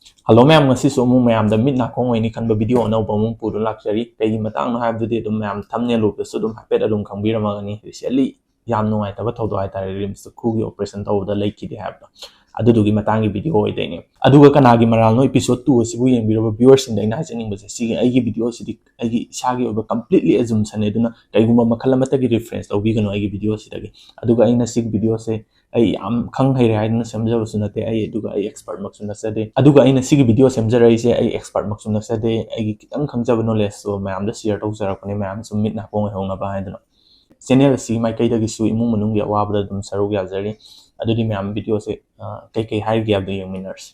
Hello ma'am, ngasi so mung ma'am da mit na kong ni kan ba video na ba mung puro luxury kay matang no have the dum ma'am thumbnail lo so dum hapet adum khangbira ma ni recently yam no ai ta ba thodo ai ta RIMS khu gi operation to da lei ki de have adu du gi matang gi video oi dei ni adu ga kanagi maralno episode 2 sibu yeng biro viewers in da ina janing ba si ai gi video si ai gi sa gi ba completely assumption e duna kai gumba makhala mata gi reference lo bi ga no ai gi video si da gi adu ga ina sig video se ai am khang hai rai na samjaba sunate ai aduga ai expert mak sunna sade aduga ai na sigi video samjara ise ai expert mak sunna sade ai gi kitang khangjaba knowledge so mayam da share tau jara kone mayam sum mit na pong hong ba hai dana channel si mai kai da gi su imung manung ya wa ba dum saru ya jari adudi mayam video se kai kai hai gi abdu young miners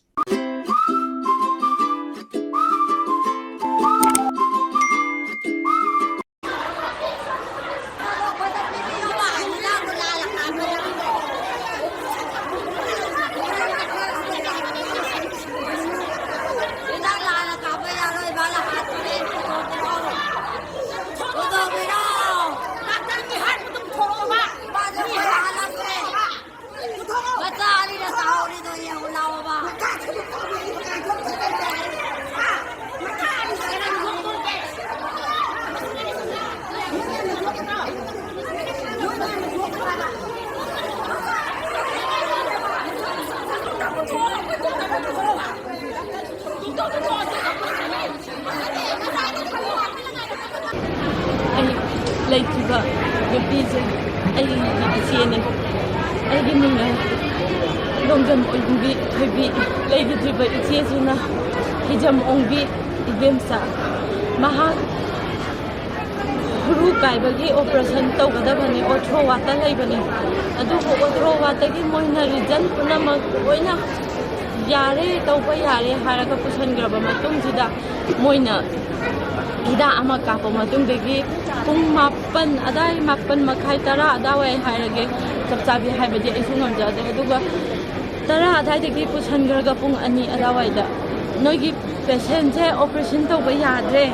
leikiba nupise ai isiene ai giminga longjam oibi thoibi leigiba isiesuna hijam ongbi ibemsa maha ru kaibagi operation tawgadabani otro wata laibani adu otro wata gi moina region punamak oina yare tawba yare haraga pusangraba matungjida moina ida ama kapo matungdagi pung mapan adai mapan makai tara adawai hairage chapchabi haibadi aisu ngamjade aduga tara adai dagi pusangraga pung ani adawai da noigi patient je operation tawba yadre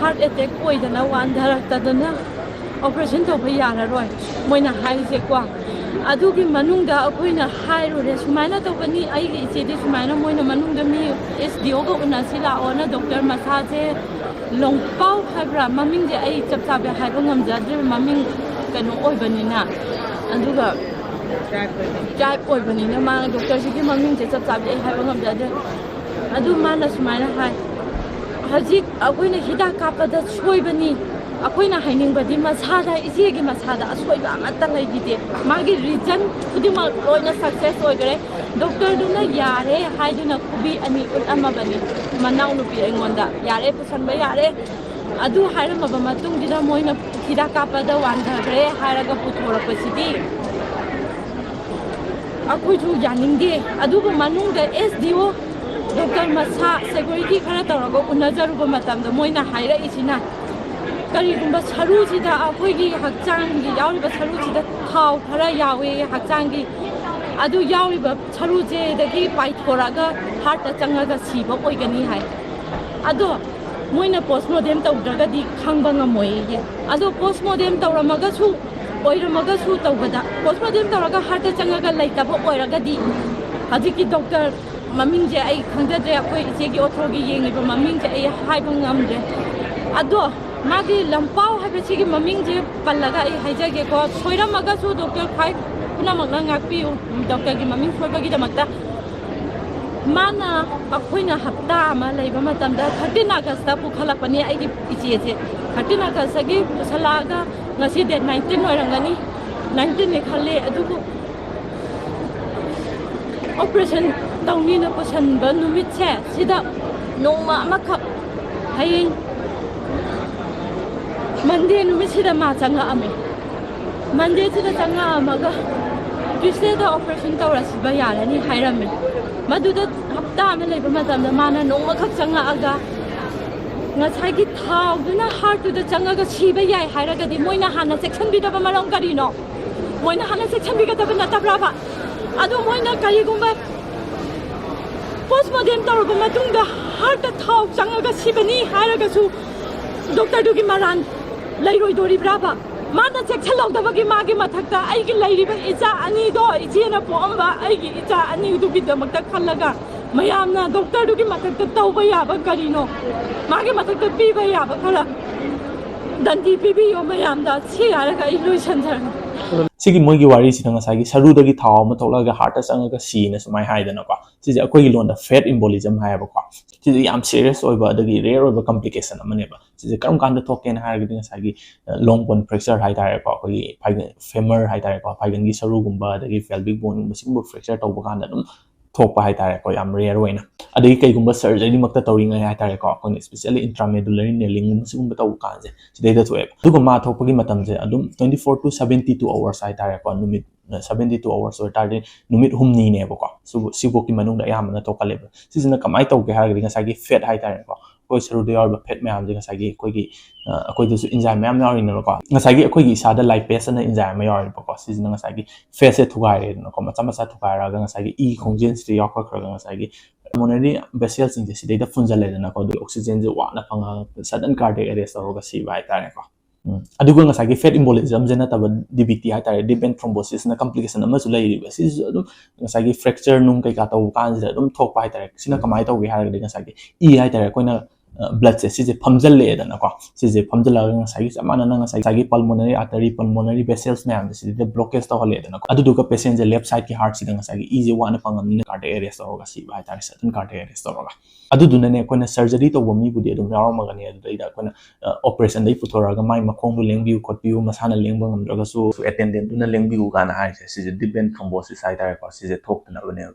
heart attack oidana wandharaktadana operation tawba yararoi moina haise kwa adugi manungda akoina hairure sumaina tawbani aigi ichedi sumaina moina manungda mi SDO ga unasila ona doctor masaje longpau habra maming je ai chapchabe haiba ngamjadre maming kanu oibanina aduga drive oibanina ma doctor sigi maming je chapchabe ai haiba ngamjadre adu mana sumaina hai hajik akoina hida kapada soibani akoina hainingbadi masada isigi masada asoiba amata laigide magi reason khudima loina success oigare doctor duna yare haiduna kubi ani utamabani manau nupi engonda yare pusanba yare adu hairama matung dida moina hida kapada wandhagre hairaga puthora pasidi akoiju yaningde adugu manungda SDO doctor masa security khara tarago unajaruba matamda moina haira isina karigumba sarujida akoigi hakchangi yauriba sarujida thau khara yawe hakchangi adu yauriba saruje dagi paithoraga heart changaga siba oigani hai ado moina postmortem tawdragadi khangba ngamoi ye ado postmortem tawramaga su oiramaga su tawbada postmortem tawraga heart changaga laitaba oiragadi hajiki doctor maming je ai khangjadre akoi ichegi othrogi yengiba maming je ai haiba ngamde ado magi lampau habechigi maming je pallaga ai haijage ko soiramaga su doctor khai punamakna ngakpi doctor gi maming soibagi damakta mana akoina hapta ama leiba matamda 13 August ta pukhalapani ai gi ichege 13 August gi pusalaga ngasi date 19 oirangani 19 ne khale adugu operation tawni na pusanba numit se sida noma amakap hayeng Monday numit sida ma changa ame Monday sida changa amaga Tuesday da operation tawras ba yarani hairame maduda hapta ama leiba matamda mana noma khak changa aga ngasai gi thau duna heart to da changa ga siba yai hairaga di moina hana section bi da ba marong karino moina hana section bi ga da na tabraba adu moina kai gumba postmortem tawraba matungda heart ta thau changa ga sibani hairaga su doctor dugi maran lairoi dori braba Mana cheksalaudabagi magi mathakta aigi lairiba icha ani do ichena poamba aigi icha ani dugi damakta khallaga mayamna doctor dugi mathakta tauba yaba karino magi mathakta piba yaba khala dandi pibi yo mayamda chi araga illusion jar sigi moigi wari si nga sagi saru dagi thaw ma tholaga heart asanga si na sumai haidana ko si ja akoi londa fat embolism haiba ko si yam serious oiba dagi rare oiba complication amane ba si karam kanda thoken hairga nga sagi long bone fracture haidare ko akoi femur haidare ko paigan gi saru gumba dagi pelvic bone masimbo fracture tawba kanda dum thokpa haidare ko yam rare oina adagi kai gumba surgery makta tawringa haidare ko akoi especially intramedullary nailing masimbo taw kanje sidai da thoe dugo ma thokpagi matam je adum 24 to 72 hours haidare ko numit 72 hours or tarde numit humni ne ba ko sibo ki manung da yam na to kale sisina kamai taw ge harga nga sagi fat haidare ko koi saru de or fat mayam je nga sagi koi gi akoi du enzyme mayam yari no ko nga sagi akoi gi sada lipase na enzyme ma yari ba ko sisina nga sagi fat se thugai re no ko macha macha thugai ra nga sagi e khongjen sti yak ko nga sagi monary vessels in the data funzale na ko oxygen je wa na phanga sudden cardiac arrest ho ga si bai tare ko adugo nga sagi fat embolism je na taba DVT ha tare deep vein thrombosis na complication ama su lai ri si adu nga sagi fracture nung kai ka taw kan je dum thok pai tare sina kamai taw ge ha ga nga sagi e ha tare ko na blood se si je phamjal le da na ko si je phamjal la nga sagi samana na nga sagi pulmonary artery pulmonary vessels me am si de blockage taw le da na ko adugo patient je left side ki heart si nga sagi e je wa na pangam ni cardiac arrest ho ga si bai tare sudden cardiac arrest ho ga aduduna ne ko na surgery to bo mi budi adum yaw ma ga ne adu da ko na operation dai puthora ga mai makhong du lengbiu khotbiu masana lengba ngam daga su attendant du na lengbiu ga na hai si je deep vein thrombosis hai tare ko si je thok na ba ne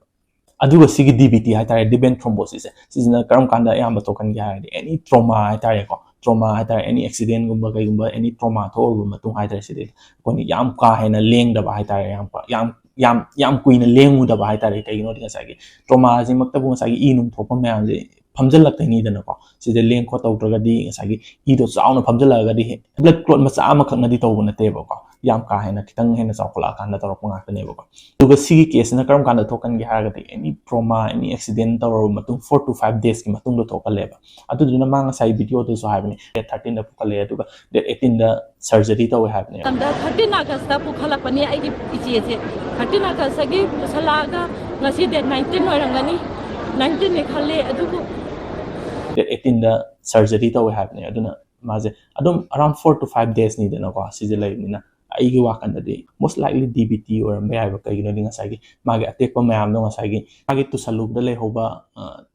aduga sigi DVT hai tare deep vein thrombosis si na karam kanda yam to kan ga any trauma hai tare ko trauma hai tare any accident gumba kai gumba any trauma tho gumba tung hai tare si de ko ni yam ka hai na leng da ba hai tare yam kuina lengu da ba hai tare kai no dinga sagi trauma ji makta bu sagi i num thopa me am je phamjal lak tai ni da na ko si de leng kho taw tra ga di sagi i do chauna phamjal la ga di blood clot ma cha ma khak na di taw na te ba ko yam ka hai na kitang he na chaw kala kan da tor pa nga ne ba ko duga sigi case na karam kan da thokan gi ha ga di any trauma any accident taw matung 4 to 5 days ki matung do thokal le ba adu duna ma nga sai video to so ha bani 13 da pukal le duga 18 da surgery taw ha bani tamda 13 August da pukhala pani ai gi ichi je 13 August gi salaga ngasi date 19 orangani 19 ne khale adugo 18 da surgery taw ha bani aduna maje adum around 4 to 5 days ni da na ko si je lai ni na ai gi wakan da de most likely DVT or may have kai no dinga sagi mage attack pa mayam no sagi mage tu saluk da le hoba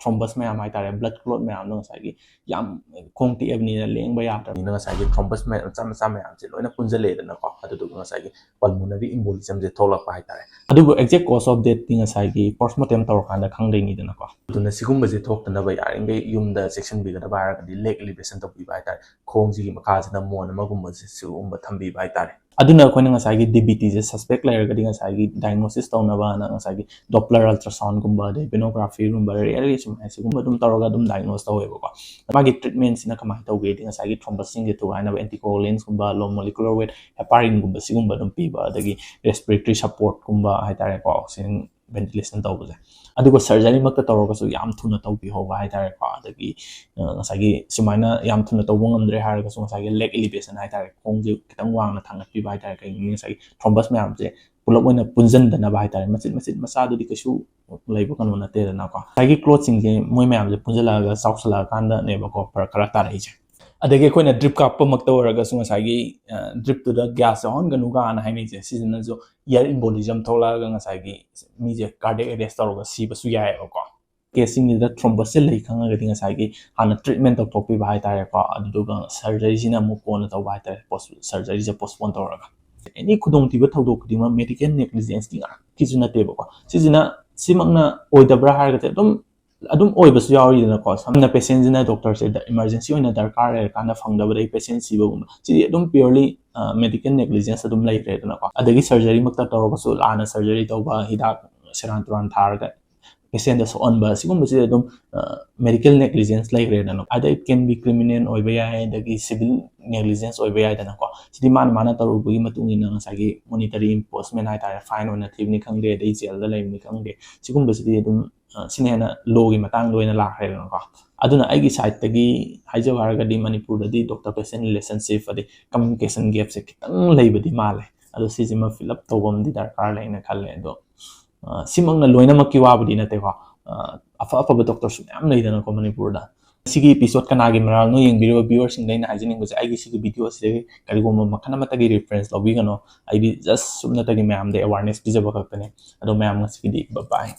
thrombus mayam hai tare blood clot mayam no sagi yam khong ti ebni na leng ba ya ta ni no sagi thrombus me cham cham mayam je loina punjale da na ko adu du no sagi pulmonary embolism je thola pa hai tare adu exact cause of death dinga sagi postmortem tor kan da khang dei ni da na ko tu na sigum ba je thok ta na ba ya ngai yum da section bi ga da ba ra di leg elevation to bi ba hai tare khong ji ma kha na mon ma gum ba se su ba thambi ba hai tare aduna ko nga sagi DVT je suspect layer ga dinga sagi diagnosis taw na ba na nga sagi doppler ultrasound gumba de venography gumba really sum ai gumba dum taroga dum diagnose taw ebo ko magi treatment sina kama taw ge dinga sagi thrombusing ge to ana anticoagulants gumba low molecular weight heparin gumba sigumba dum pi ba adagi respiratory support gumba hai tare ko oxygen ventilation taw ba adugo surgery makta taroga su yam thuna taw bi ho ba hai tare ko adagi ngasagi sumaina yam thuna taw ngam dre har ga su ngasagi leg elevation hai tare khong je kitang wang na thang pi ba hai tare kai ni ngasagi thrombus mayam je pulak oina punjan da na ba hai tare macit masa du di kasu laibo kan na te na ko sagi clothing je moi mayam je punjala ga sausala kan da ne ba ko par kara ta rai je adage koina drip ka pa makta oraga su ngasagi drip to da gas on ga nu ga na hai ni je season zo air embolism thola ga ngasagi mi je cardiac arrest taroga si ba su ya ko casing da thrombus le khanga ga dinga sagi hana treatment of topi ba hai tare ko adu ga surgery sina mu ko na taw ba tare post surgery je postpone taroga any khudong ti ba thawdo khudima medical negligence tinga kizuna te ba ko sijina simangna oidabra har ga te adum oi basu yawi na ko samna patient na doctor se da emergency oina darkar er kana phangda ba patient si ba gum si adum purely medical negligence adum lai re na ko adagi surgery makta tawro basu lana surgery taw ba hidak seran turan thar ga patient so on ba sigum si adum medical negligence lai re na ada it can be criminal oi ba ya adagi civil negligence oi ba ya na ko si man mana taru bu matung ina sagi monetary enforcement hai ta fine oina thibni khangde dei jail da lai ni khangde sigum si adum ꯁꯤꯅ ꯍꯦꯟꯅ ꯂꯣꯒꯤ ꯃꯇꯥꯡꯗ ꯑꯣꯏꯅ ꯂꯥꯛꯈ꯭ꯔꯦꯗꯅꯀꯣ ꯑꯗꯨꯅ ꯑꯩꯒꯤ ꯁꯥꯏꯠꯇꯒꯤ ꯍꯥꯏꯖꯕ ꯍꯥꯏꯔꯒꯗꯤ ꯃꯅꯤꯄꯨꯔꯗꯗꯤ ꯗꯣꯛꯇꯔ ꯄꯦꯁꯦꯟ ꯔꯤꯂꯦꯁꯟꯁꯤꯞ ꯑꯗꯩ ꯀꯝꯃꯨꯅꯤꯀꯦꯁꯟ ꯒꯦꯞꯁꯦ ꯈꯤꯇꯪ ꯂꯩꯕꯗꯤ ꯃꯥꯜꯂꯦ ꯑꯗꯣ ꯁꯤꯁꯤꯃ ꯐꯤꯜ ꯑꯞ ꯇꯧꯕ ꯑꯃꯗꯤ ꯗꯔꯀꯥꯔ ꯂꯩꯅ ꯈꯜꯂꯦ ꯑꯗꯣ ꯁꯤꯃꯛꯅ ꯂꯣꯏꯅꯃꯛꯀꯤ ꯋꯥꯕꯨꯗꯤ ꯅꯠꯇꯦꯀꯣ ꯑꯐꯕ ꯗꯣꯛꯇꯔꯁꯨ ꯃꯌꯥꯝ ꯂꯩꯗꯅꯀꯣ ꯃꯅꯤꯄꯨꯔꯗ ꯁꯤꯒꯤ ꯏꯄꯤꯁꯣꯗ ꯀꯅꯥꯒꯤ ꯃꯔꯥꯜꯅꯣ ꯌꯦꯡꯕꯤꯔꯤꯕ ꯚ꯭ꯌꯨꯋꯔꯁꯤꯡꯗ ꯑꯩꯅ ꯍꯥꯏꯖꯅꯤꯡꯕꯁꯦ ꯑꯩꯒꯤ ꯁꯤꯒꯤ ꯚꯤꯗꯤꯑꯣ ꯑꯁꯤꯗꯒꯤ ꯀꯔꯤꯒꯨꯝꯕ ꯃꯈꯜ ꯑꯃꯠꯇꯒꯤ ꯔꯤꯐꯔꯦꯟꯁ ꯂꯧꯕꯤꯒꯅꯣ ꯑꯩꯗꯤ ꯖꯁ ꯁꯨꯞꯅꯇꯒꯤ ꯃꯌꯥꯝꯗ ꯑꯦꯋꯥꯔꯅꯦꯁ ꯄꯤꯖꯕ ꯈꯛꯇꯅꯦ ꯑꯗꯣ ꯃꯌꯥꯝ ꯉꯁꯤꯒꯤꯗꯤ ꯕꯥꯏ